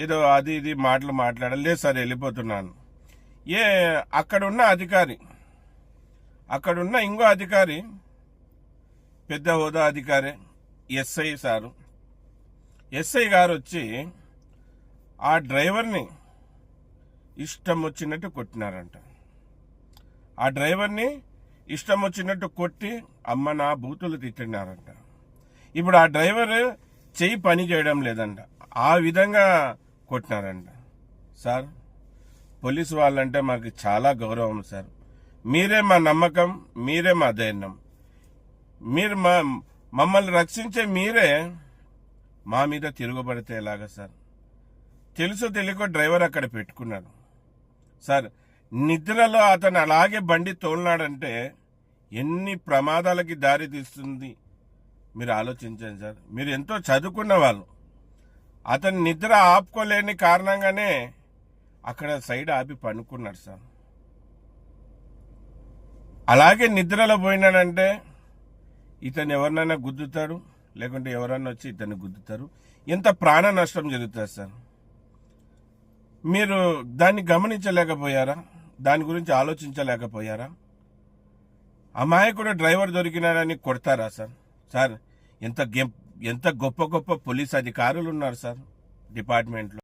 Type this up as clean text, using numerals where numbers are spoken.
ఏదో అది ఇది మాటలు మాట్లాడలేదు సార్, వెళ్ళిపోతున్నాను. అక్కడున్న అధికారి, అక్కడున్న ఇంకో అధికారి, పెద్ద హోదా అధికారి, ఎస్ఐ సారు, ఎస్ఐ గారు వచ్చి ఆ డ్రైవర్ని ఇష్టం వచ్చినట్టు కొట్టినారంట. ఆ డ్రైవర్ని ఇష్టం వచ్చినట్టు కొట్టి అమ్మ నా బూతులు తిట్టినారంట. ఇప్పుడు ఆ డ్రైవర్ చెయ్యి పని చేయడం లేదంట, ఆ విధంగా కొట్టినారంట. సార్, పోలీసు వాళ్ళంటే మాకు చాలా గౌరవం సార్. మీరే మా నమ్మకం, మీరే మా ధైర్యం. మీరు మమ్మల్ని రక్షించే మీరే మా మీద తిరుగుబడితే ఎలాగా సార్? తెలుసో తెలియకో డ్రైవర్ అక్కడ పెట్టుకున్నాడు సార్. నిద్రలో అతను అలాగే బండి తోలినాడంటే ఎన్ని ప్రమాదాలకి దారి తీస్తుంది మీరు ఆలోచించండి సార్. మీరు ఎంతో చదువుకున్న వాళ్ళు. అతను నిద్ర ఆపుకోలేని కారణంగానే అక్కడ సైడ్ ఆపి పనుకున్నాడు సార్. అలాగే నిద్రలో పోయినాడంటే ఇతను ఎవరినైనా గుద్దుతాడు, లేకుంటే ఎవరన్నా వచ్చి ఇతన్ని గుద్దుతారు. ఎంత ప్రాణ నష్టం జరుగుతుంది సార్. మీరు దాన్ని గమనించలేకపోయారా? దాని గురించి ఆలోచించలేకపోయారా? అమాయకుడు డ్రైవర్ దొరికినాడని కొడతారా సార్? సార్, ఎంత గొప్ప గొప్ప పోలీస్ అధికారులు ఉన్నారు సార్ డిపార్ట్మెంట్లో.